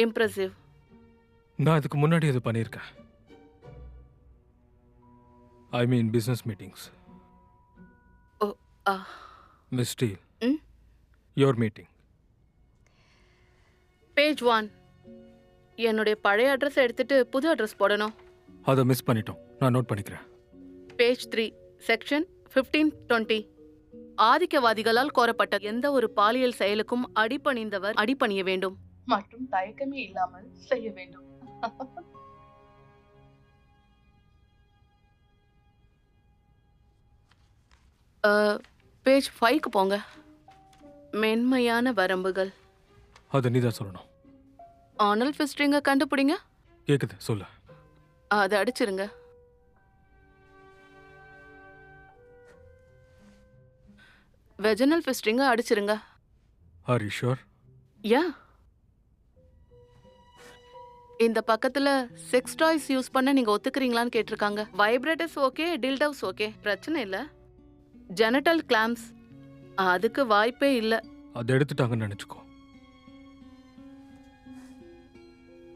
Impressive. நான் இதுக்கு முன்னாடி இது பண்ணியிருக்கேன். ஐ மீன் பிஸ்னஸ் மீட்டிங்ஸ். ஓ ஆ மிஸ் ஸ்டீல், ம் யோர் மீட்டிங். பேஜ் 1. என்னுடைய பழைய அட்ரஸ் எடுத்துட்டு புது அட்ரஸ் போடணும். அதை மிஸ் பண்ணிட்டோம். நான் நோட் பண்ணிக்கிறேன். Page 3 section 1520. ஆதிக்கவாதிகளால் கோரப்பட்ட எந்த ஒரு பாலியல் செயலுக்கும் அடிபணிந்தவர் அடிபணிய வேண்டும் மற்றும் தயக்கமே இல்லாமல் செய்ய வேண்டும். பேஜ் 5க்கு போங்க. மென்மையான வரம்புகள். அதை நீ தான் சொல்லணும். ஆனல் ஃபிஸ்டிங்க கண்டுபிடிங்க. கேக்குது, சொல்லு. அதை அடிச்சிருங்க. வெஜனல் ஃபிஸ்டிங்க அடிச்சிருங்க. Are you sure? யா. இந்த பக்கத்துல செக்ஸ் டாய்ஸ் யூஸ் பண்ண நீங்க ஒத்துக்கிறீங்களான்னு கேட்டிருக்காங்க. வைப்ரேட்டர்ஸ் ஓகே, டில்டவ்ஸ் ஓகே, பிரச்சனை இல்ல. ஜெனட்டல் கிளாம்ஸ் அதுக்கு வாய்ப்பே இல்ல. அதை எடுத்துட்டாங்கன்னு நினைச்சுக்கோ.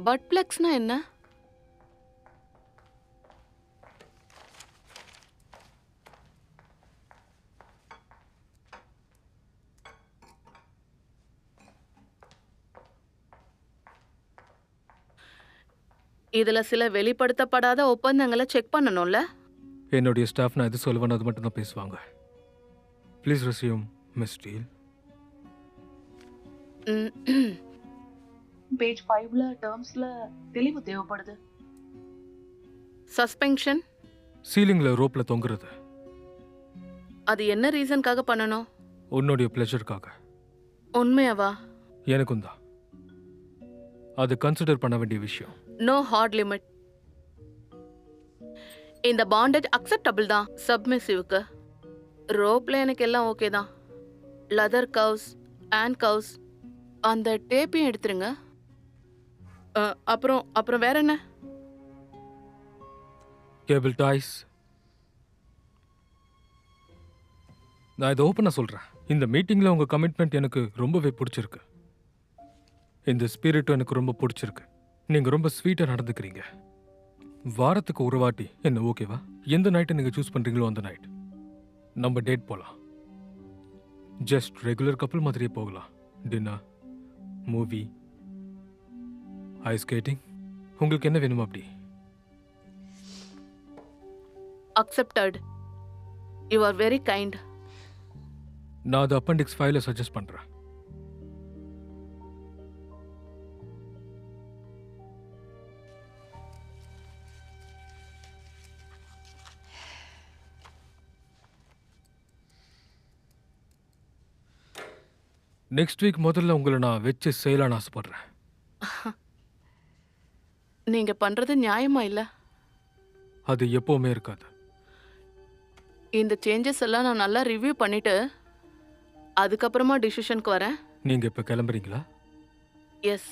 பட் பிளக்ஸ்னா என்ன? இதுல சில வெளிப்படுத்தப்படாத ஒப்பந்தங்களை செக் பண்ணணும்ல. என்னுடைய ஸ்டாஃப் நான் எது சொல்லுவேன்னு அது மட்டும் தான் பேசுவாங்க. Please resume Miss Steel. Page 5ல டர்ம்ஸ்ல தெளிவு தேவைப்படுது. சஸ்பென்ஷன். சீலிங்ல ரோப்ல தொங்குறது. அது என்ன ரீசன்காக பண்ணணும்? உன்னுடைய பிளஷருக்காக. உண்மையாவா? எனக்கும் தான். அது கன்சிடர் பண்ண வேண்டிய விஷயம். No hard limit. இந்த பாண்டேஜ் அக்செப்டபிள் தான் சப்மிசிவ்க்கு. ரோப்ல எனக்கு எல்லாம் ஓகே தான். Leather cuffs and cuffs. அந்த டேப்பையும் எடுத்துருங்க. அப்புறம் அப்புறம் வேற என்ன? Cable toys. நான் இதை ஓப்பனாக சொல்கிறேன். இந்த மீட்டிங்கில் உங்கள் கமிட்மெண்ட் எனக்கு ரொம்பவே பிடிச்சிருக்கு. இந்த ஸ்பிரிட்டும் எனக்கு ரொம்ப பிடிச்சிருக்கு. நீங்கள் ரொம்ப ஸ்வீட்டாக நடந்துக்கிறீங்க. வாரத்துக்கு ஒரு வாட்டி என்ன ஓகேவா? எந்த நைட்டை நீங்கள் சூஸ் பண்ணுறீங்களோ அந்த நைட் நம்ம டேட் போகலாம். ஜஸ்ட் ரெகுலர் கப்பல் மாதிரியே போகலாம். Dinner, movie, ice skating. உங்களுக்கு என்ன வேணுமா? அப்படி accepted. You are very kind. நான் அது அப்பெண்டிக்ஸ் 5ல சஜஸ்ட் பண்ணுறேன். நெக்ஸ்ட் வீக் முதல்ல உங்களை நான் வச்சு செய்யலான்னு ஆசைப்படுறேன். நீங்க பண்றது நியாயமா இல்ல? அது எப்பவுமே இருக்காது. இந்த சேஞ்சஸ் எல்லாம் நான் நல்லா ரிவ்யூ பண்ணிட்டு அதுக்கப்புறமா டிசிஷனுக்கு வரேன். நீங்க இப்ப கிளம்புறீங்களா? எஸ்.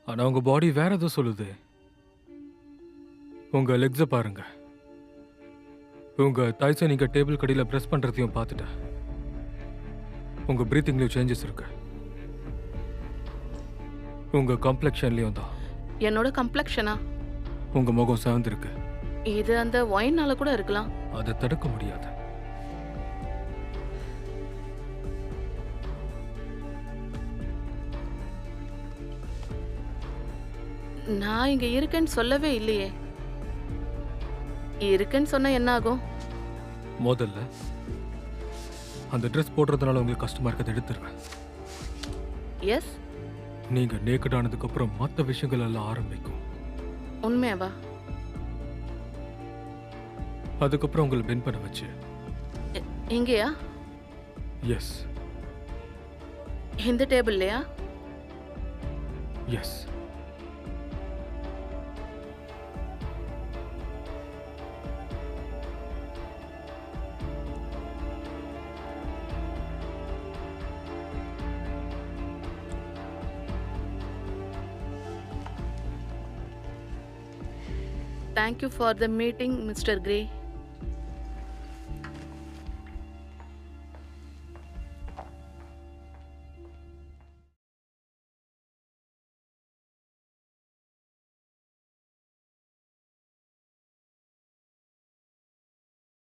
ஆனா உங்க பாடி வேற ஏதோ சொல்லுது. உங்க லெக்ஸை பாருங்க. உங்க தைஸை நீங்க டேபிள் கடியில் ப்ரெஸ் பண்றதையும் பார்த்துட்டேன். உங்க பிரீத்திங்லயும் சேஞ்சஸ் இருக்கு. உங்க காம்ப்ளெக்ஷன்லயும் தான். என்னோட கம்ப்ளெக்ஷனா? உங்க முகம் சிவந்திருக்கு. இது அந்த ஒயின்னால கூட இருக்கலாம். அதை தடுக்க முடியாது. நான் இங்க இருக்கேன்னு சொல்லவே இல்லையே. இருக்கேன்னு சொன்னா என்ன ஆகும்? முதல்ல அந்த ட்ரெஸ் போடுறதுனால உங்களுக்கு கஷ்டமா இருக்கிறத எடுத்துருவேன். எஸ். நீங்க நேக்கட் ஆனதுக்கு அப்புறம் மற்ற விஷயங்கள் எல்லாம் ஆரம்பிக்கும். உண்மையாவா? அதுக்கப்புறம் உங்களை பென் பண்ண வச்சு. இங்கேயா? எஸ். இந்த டேபிள்லையா? S. Thank you for the meeting, Mr. Gray.